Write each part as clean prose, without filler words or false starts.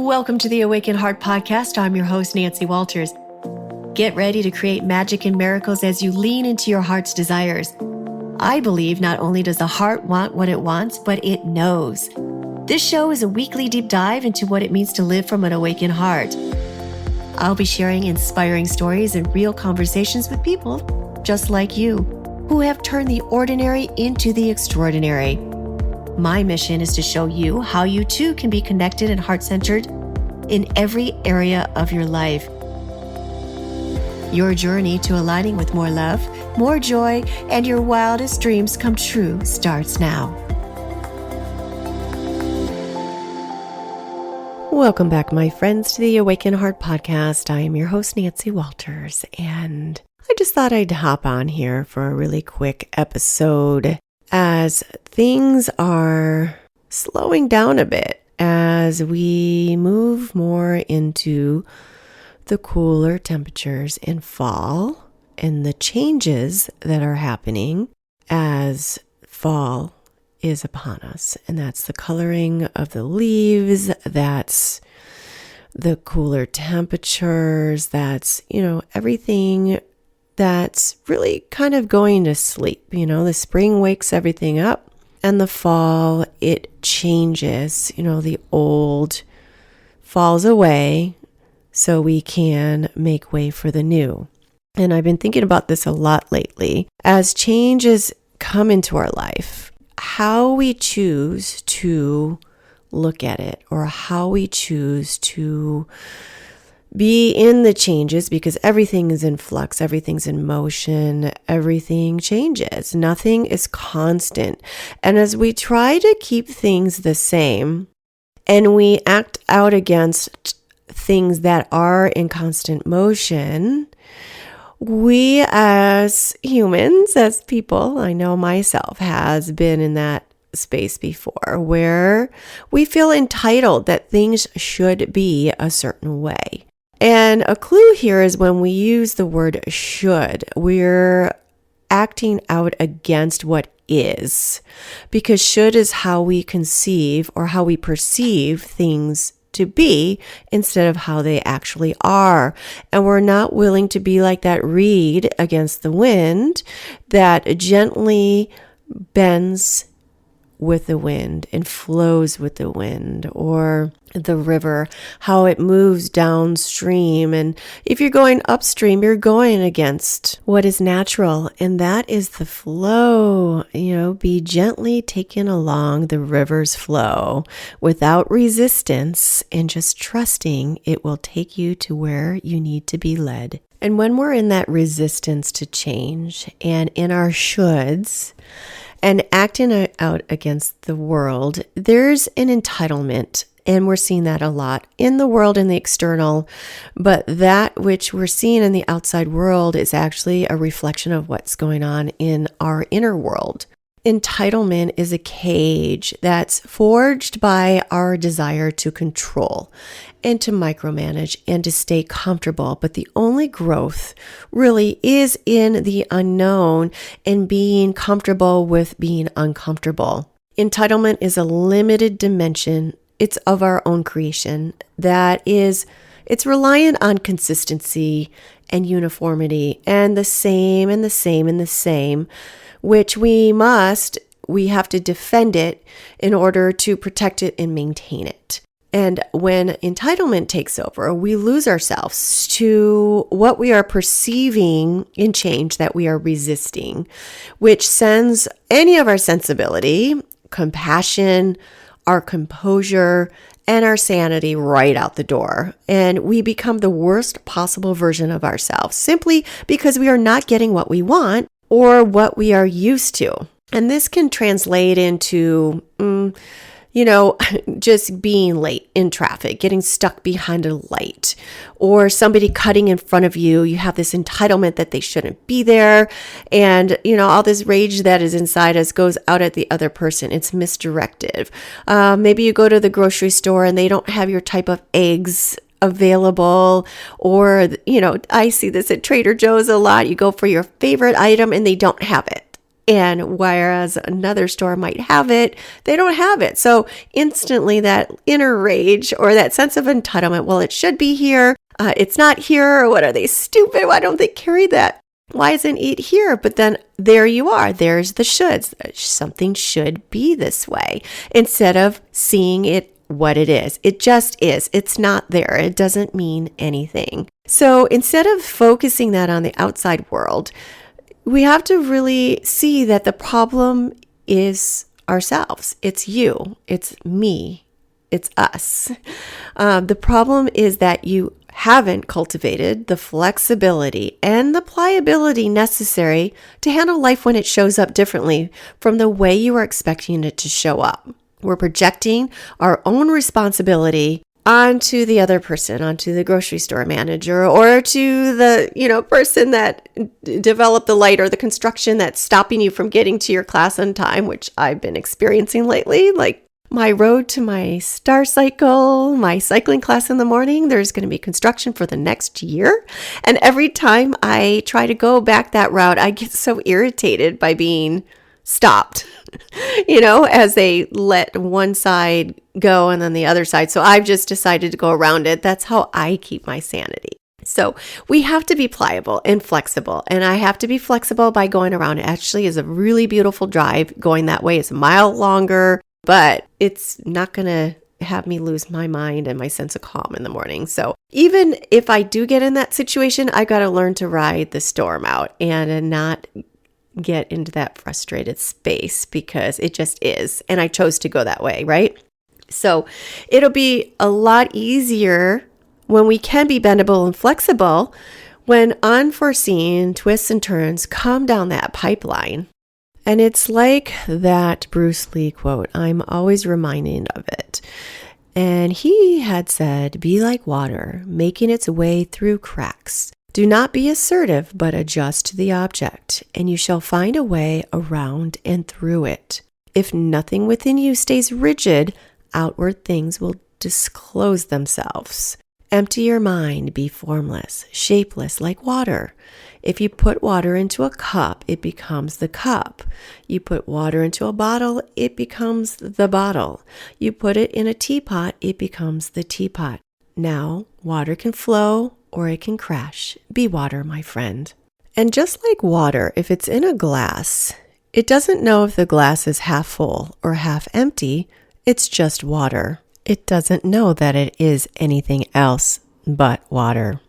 Welcome to the Awaken Heart Podcast. I'm your host, Nancy Walters. Get ready to create magic and miracles as you lean into your heart's desires. I believe not only does the heart want what it wants, but it knows. This show is a weekly deep dive into what it means to live from an awakened heart. I'll be sharing inspiring stories and real conversations with people just like you, who have turned the ordinary into the extraordinary. My mission is to show you how you too can be connected and heart-centered in every area of your life. Your journey to aligning with more love, more joy, and your wildest dreams come true starts now. Welcome back, my friends, to the Awaken Heart Podcast. I am your host, Nancy Walters, and I just thought I'd hop on here for a really quick episode as things are slowing down a bit as we move more into the cooler temperatures in fall and the changes that are happening as fall is upon us. And that's the coloring of the leaves, that's the cooler temperatures, that's, everything that's really kind of going to sleep. The spring wakes everything up, and the fall, it changes. The old falls away so we can make way for the new. And I've been thinking about this a lot lately. As changes come into our life, how we choose to look at it, or how we choose to be in the changes, because everything is in flux, everything's in motion, everything changes. Nothing is constant. And as we try to keep things the same and we act out against things that are in constant motion, we as humans, as people, I know myself has been in that space before, where we feel entitled that things should be a certain way. And a clue here is when we use the word should, we're acting out against what is, because should is how we conceive or how we perceive things to be instead of how they actually are. And we're not willing to be like that reed against the wind that gently bends with the wind and flows with the wind, or the river, how it moves downstream. And if you're going upstream, you're going against what is natural, and that is the flow. Be gently taken along the river's flow without resistance, and just trusting it will take you to where you need to be led. And when we're in that resistance to change and in our shoulds, and acting out against the world, there's an entitlement. And we're seeing that a lot in the world, in the external. But that which we're seeing in the outside world is actually a reflection of what's going on in our inner world. Entitlement is a cage that's forged by our desire to control and to micromanage and to stay comfortable. But the only growth really is in the unknown and being comfortable with being uncomfortable. Entitlement is a limited dimension. It's of our own creation. It's reliant on consistency and uniformity and the same and the same and the same, which we have to defend it in order to protect it and maintain it. And when entitlement takes over, we lose ourselves to what we are perceiving in change that we are resisting, which sends any of our sensibility, compassion, our composure, and our sanity right out the door. And we become the worst possible version of ourselves simply because we are not getting what we want or what we are used to. And this can translate into, just being late in traffic, getting stuck behind a light, or somebody cutting in front of you. You have this entitlement that they shouldn't be there. And, all this rage that is inside us goes out at the other person. It's misdirected. Maybe you go to the grocery store and they don't have your type of eggs available, or, I see this at Trader Joe's a lot. You go for your favorite item and they don't have it. And whereas another store might have it, they don't have it. So instantly that inner rage or that sense of entitlement, well, it should be here. It's not here. What are they, stupid? Why don't they carry that? Why isn't it here? But then there you are. There's the shoulds. Something should be this way instead of seeing it what it is. It just is. It's not there. It doesn't mean anything. So instead of focusing that on the outside world, we have to really see that the problem is ourselves. It's you. It's me. It's us. The problem is that you haven't cultivated the flexibility and the pliability necessary to handle life when it shows up differently from the way you are expecting it to show up. We're projecting our own responsibility onto the other person, onto the grocery store manager, or to the, person that developed the light or the construction that's stopping you from getting to your class on time, which I've been experiencing lately. Like my road to my star cycle, my cycling class in the morning, there's going to be construction for the next year. And every time I try to go back that route, I get so irritated by being stopped, as they let one side go and then the other side. So I've just decided to go around it. That's how I keep my sanity. So we have to be pliable and flexible. And I have to be flexible by going around. It actually is a really beautiful drive. Going that way is a mile longer, but it's not going to have me lose my mind and my sense of calm in the morning. So even if I do get in that situation, I got to learn to ride the storm out and not get into that frustrated space because it just is. And I chose to go that way, right? So it'll be a lot easier when we can be bendable and flexible when unforeseen twists and turns come down that pipeline. And it's like that Bruce Lee quote. I'm always reminded of it. And he had said, "Be like water, making its way through cracks. Do not be assertive, but adjust to the object, and you shall find a way around and through it. If nothing within you stays rigid, outward things will disclose themselves. Empty your mind, be formless, shapeless like water. If you put water into a cup, it becomes the cup. You put water into a bottle, it becomes the bottle. You put it in a teapot, it becomes the teapot. Now, water can flow or it can crash. Be water, my friend." And just like water, if it's in a glass, it doesn't know if the glass is half full or half empty. It's just water. It doesn't know that it is anything else but water.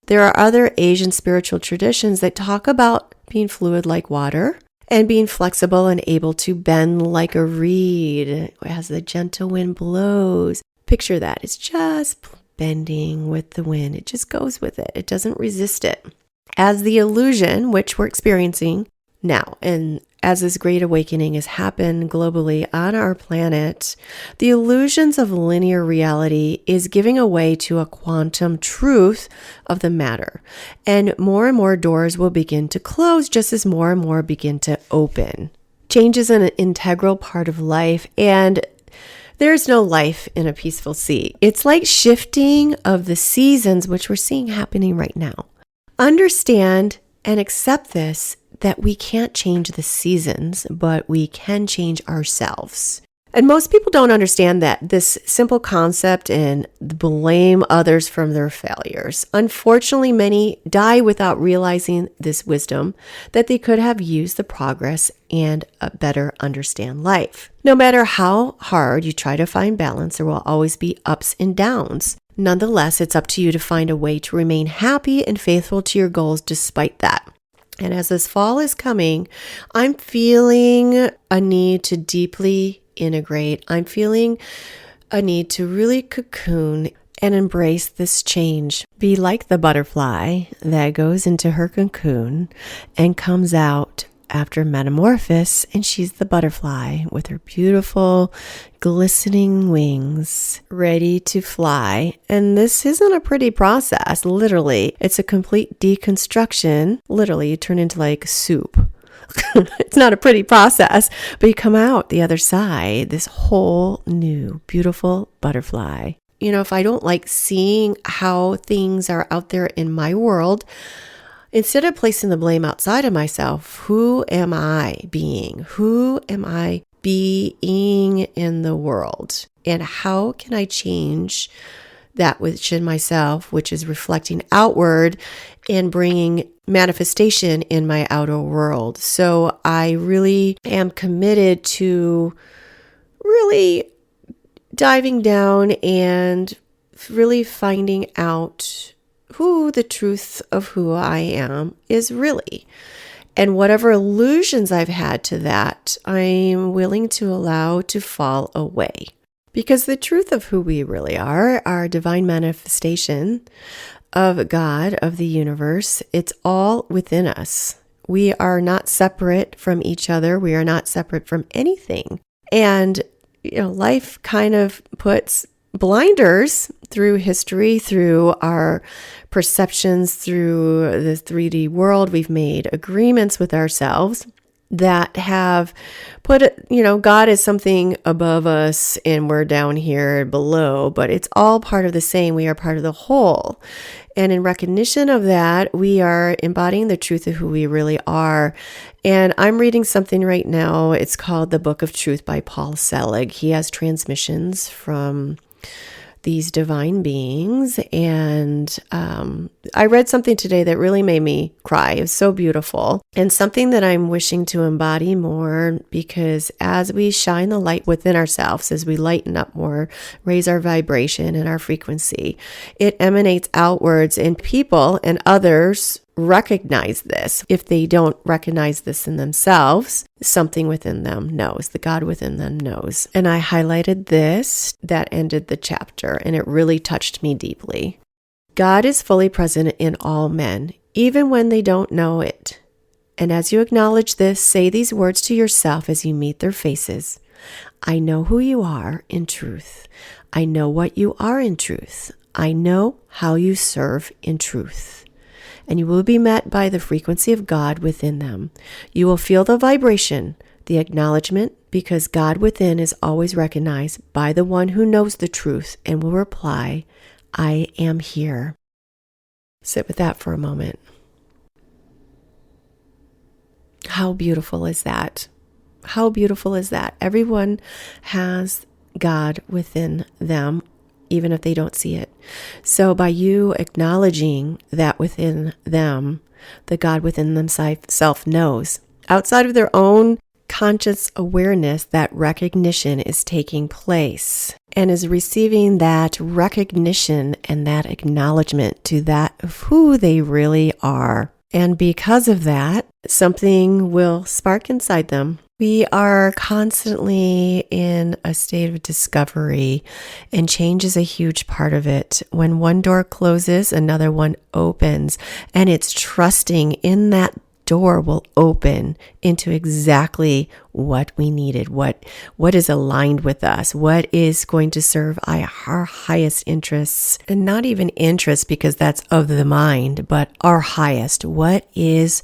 There are other Asian spiritual traditions that talk about being fluid like water and being flexible and able to bend like a reed as the gentle wind blows. Picture that. It's just bending with the wind. It just goes with it. It doesn't resist it. As the illusion, which we're experiencing now, and as this great awakening has happened globally on our planet, the illusions of linear reality is giving way to a quantum truth of the matter. And more doors will begin to close just as more and more begin to open. Change is an integral part of life, and there's no life in a peaceful sea. It's like shifting of the seasons, which we're seeing happening right now. Understand and accept this, that we can't change the seasons, but we can change ourselves. And most people don't understand that this simple concept and blame others from their failures. Unfortunately, many die without realizing this wisdom that they could have used the progress and better understand life. No matter how hard you try to find balance, there will always be ups and downs. Nonetheless, it's up to you to find a way to remain happy and faithful to your goals despite that. And as this fall is coming, I'm feeling a need to deeply integrate. I'm feeling a need to really cocoon and embrace this change. Be like the butterfly that goes into her cocoon and comes out after metamorphosis, and she's the butterfly with her beautiful glistening wings ready to fly. And this isn't a pretty process, literally. It's a complete deconstruction. Literally, you turn into like soup. It's not a pretty process, but you come out the other side, this whole new beautiful butterfly. If I don't like seeing how things are out there in my world, instead of placing the blame outside of myself, who am I being? Who am I being in the world? And how can I change that which in myself, which is reflecting outward and bringing manifestation in my outer world? So I really am committed to really diving down and really finding out who the truth of who I am is really. And whatever illusions I've had to that, I'm willing to allow to fall away. Because the truth of who we really are, our divine manifestation of God, of the universe, it's all within us. We are not separate from each other. We are not separate from anything. And, life kind of puts blinders through history, through our perceptions, through the 3D world. We've made agreements with ourselves that have put God is something above us and we're down here below, but it's all part of the same. We are part of the whole. And in recognition of that, we are embodying the truth of who we really are. And I'm reading something right now. It's called The Book of Truth by Paul Selig. He has transmissions from these divine beings. And I read something today that really made me cry. It was so beautiful and something that I'm wishing to embody more, because as we shine the light within ourselves, as we lighten up more, raise our vibration and our frequency, it emanates outwards, and people and others recognize this. If they don't recognize this in themselves, something within them knows, the God within them knows. And I highlighted this that ended the chapter, and it really touched me deeply. God is fully present in all men, even when they don't know it. And as you acknowledge this, say these words to yourself as you meet their faces. I know who you are in truth. I know what you are in truth. I know how you serve in truth. And you will be met by the frequency of God within them. You will feel the vibration, the acknowledgement, because God within is always recognized by the one who knows the truth and will reply, I am here. Sit with that for a moment. How beautiful is that? How beautiful is that? Everyone has God within them, even if they don't see it. So by you acknowledging that within them, the God within themselves knows, outside of their own conscious awareness, that recognition is taking place and is receiving that recognition and that acknowledgement to that of who they really are. And because of that, something will spark inside them. We are constantly in a state of discovery, and change is a huge part of it. When one door closes, another one opens, and it's trusting in that door will open into exactly what we needed, what is aligned with us, what is going to serve our highest interests, and not even interests because that's of the mind, but our highest. What is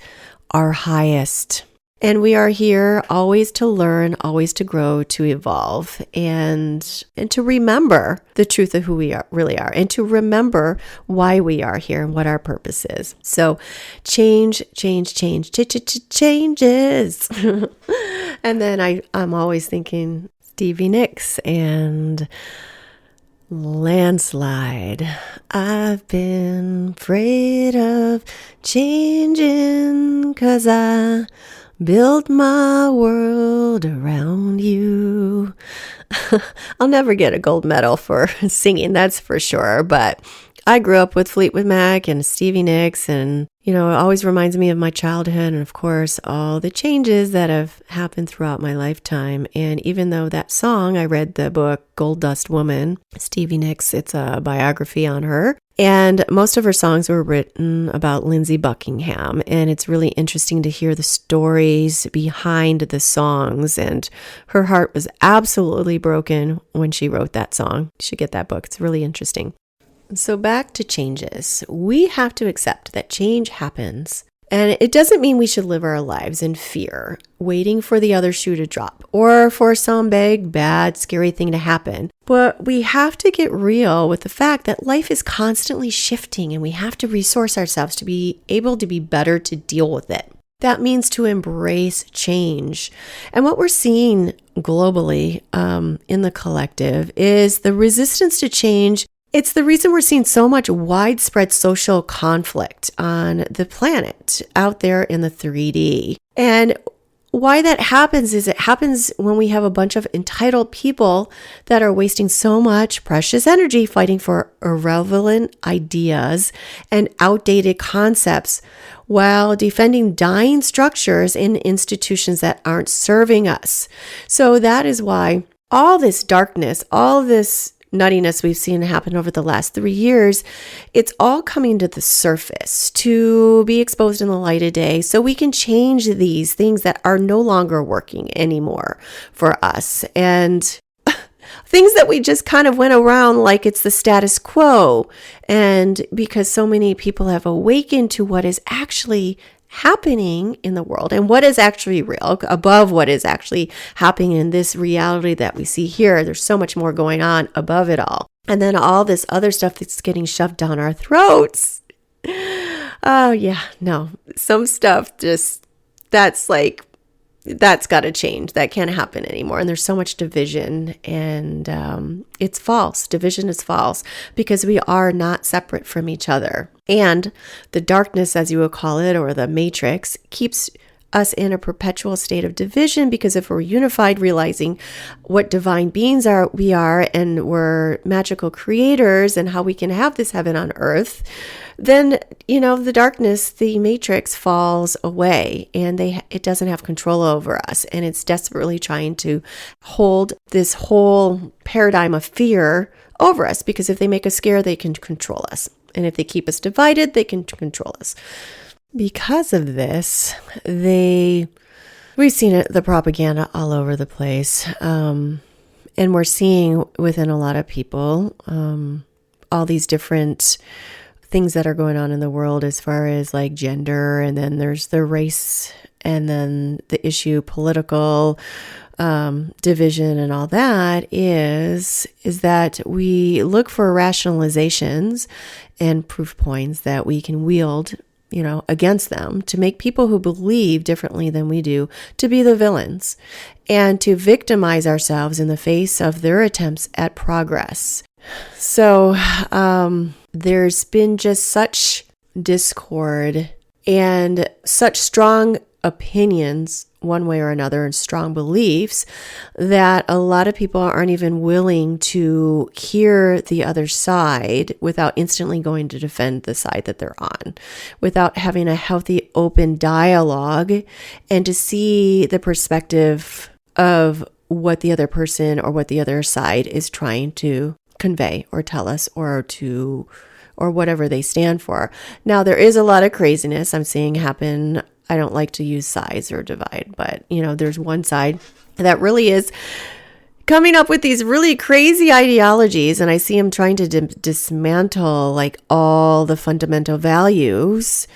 our highest? And we are here always to learn, always to grow, to evolve, and to remember the truth of who we really are, and to remember why we are here and what our purpose is. So changes. And then I'm always thinking Stevie Nicks and Landslide. I've been afraid of changing 'cause I build my world around you. I'll never get a gold medal for singing, that's for sure. But I grew up with Fleetwood Mac and Stevie Nicks, and, it always reminds me of my childhood and, of course, all the changes that have happened throughout my lifetime. And even though that song, I read the book Gold Dust Woman, Stevie Nicks, it's a biography on her. And most of her songs were written about Lindsey Buckingham. And it's really interesting to hear the stories behind the songs. And her heart was absolutely broken when she wrote that song. You should get that book. It's really interesting. So back to changes. We have to accept that change happens. And it doesn't mean we should live our lives in fear, waiting for the other shoe to drop or for some big, bad, scary thing to happen. But we have to get real with the fact that life is constantly shifting and we have to resource ourselves to be able to be better to deal with it. That means to embrace change. And what we're seeing globally in the collective is the resistance to change. It's the reason we're seeing so much widespread social conflict on the planet out there in the 3D. And why that happens is it happens when we have a bunch of entitled people that are wasting so much precious energy fighting for irrelevant ideas and outdated concepts while defending dying structures in institutions that aren't serving us. So that is why all this darkness, all this nuttiness we've seen happen over the last 3 years, it's all coming to the surface to be exposed in the light of day so we can change these things that are no longer working anymore for us. And things that we just kind of went around like it's the status quo. And because so many people have awakened to what is actually happening in the world and what is actually real above what is actually happening in this reality that we see here. There's so much more going on above it all. And then all this other stuff that's getting shoved down our throats. Oh yeah, no, some stuff just, that's got to change. That can't happen anymore. And there's so much division and it's false. Division is false because we are not separate from each other. And the darkness, as you would call it, or the matrix, keeps us in a perpetual state of division because if we're unified, realizing what divine beings we are and we're magical creators and how we can have this heaven on earth, then, the darkness, the matrix falls away and it doesn't have control over us. And it's desperately trying to hold this whole paradigm of fear over us because if they make us scared, they can control us. And if they keep us divided, they can control us. Because of this, we've seen it, the propaganda all over the place. And we're seeing within a lot of people all these different things that are going on in the world as far as like gender, and then there's the race, and then the issue political division and all that is that we look for rationalizations and proof points that we can wield against them to make people who believe differently than we do to be the villains and to victimize ourselves in the face of their attempts at progress. So there's been just such discord and such strong opinions one way or another and strong beliefs that a lot of people aren't even willing to hear the other side without instantly going to defend the side that they're on, without having a healthy, open dialogue and to see the perspective of what the other person or what the other side is trying to convey or tell us or whatever they stand for. Now, there is a lot of craziness I'm seeing happen. I don't like to use sides or divide, but there's one side that really is coming up with these really crazy ideologies, and I see them trying to dismantle like all the fundamental values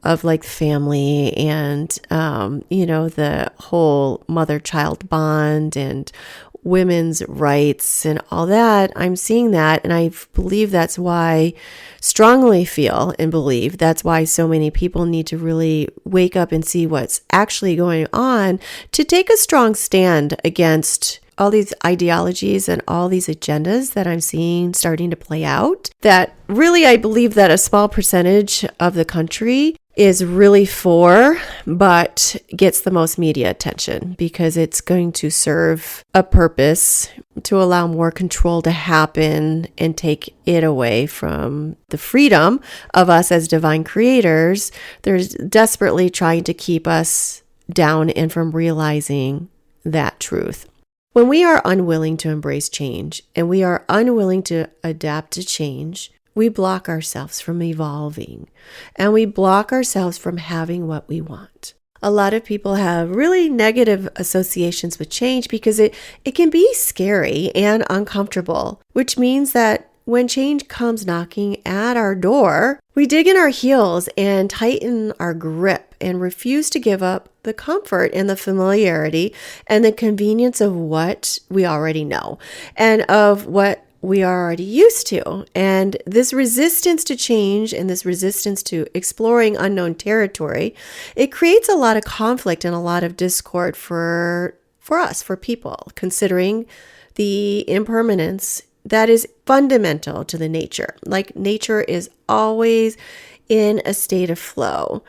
of like family and the whole mother-child bond and women's rights and all that. I'm seeing that, and I believe that's why, strongly feel and believe that's why so many people need to really wake up and see what's actually going on to take a strong stand against all these ideologies and all these agendas that I'm seeing starting to play out, that really I believe that a small percentage of the country is really for, but gets the most media attention because it's going to serve a purpose to allow more control to happen and take it away from the freedom of us as divine creators. They're desperately trying to keep us down and from realizing that truth. When we are unwilling to embrace change and we are unwilling to adapt to change, we block ourselves from evolving and we block ourselves from having what we want. A lot of people have really negative associations with change because it can be scary and uncomfortable, which means that when change comes knocking at our door, we dig in our heels and tighten our grip and refuse to give up the comfort and the familiarity and the convenience of what we already know and of what we are already used to. And this resistance to change and this resistance to exploring unknown territory, it creates a lot of conflict and a lot of discord for us, for people, considering the impermanence that is fundamental to the nature. Like nature is always in a state of flow.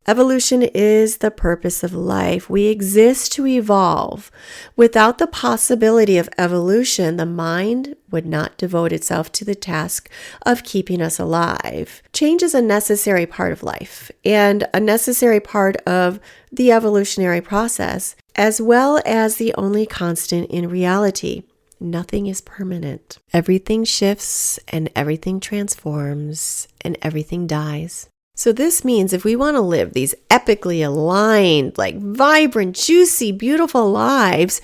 Evolution is the purpose of life. We exist to evolve. Without the possibility of evolution, the mind would not devote itself to the task of keeping us alive. Change is a necessary part of life and a necessary part of the evolutionary process, as well as the only constant in reality. Nothing is permanent. Everything shifts and everything transforms and everything dies. So this means if we want to live these epically aligned, like vibrant, juicy, beautiful lives,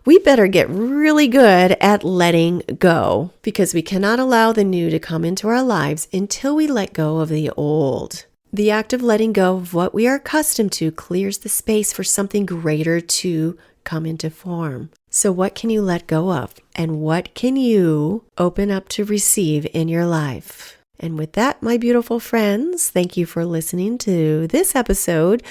we better get really good at letting go, because we cannot allow the new to come into our lives until we let go of the old. The act of letting go of what we are accustomed to clears the space for something greater to come into form. So what can you let go of? And what can you open up to receive in your life? And with that, my beautiful friends, thank you for listening to this episode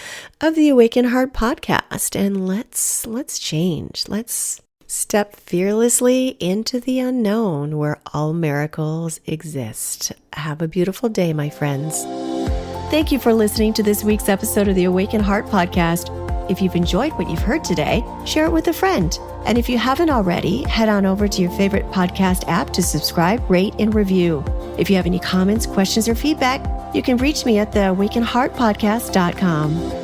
of the Awaken Heart podcast. And let's change. Let's step fearlessly into the unknown where all miracles exist. Have a beautiful day, my friends. Thank you for listening to this week's episode of the Awaken Heart podcast. If you've enjoyed what you've heard today, share it with a friend. And if you haven't already, head on over to your favorite podcast app to subscribe, rate, and review. If you have any comments, questions, or feedback, you can reach me at theawakenheartpodcast.com.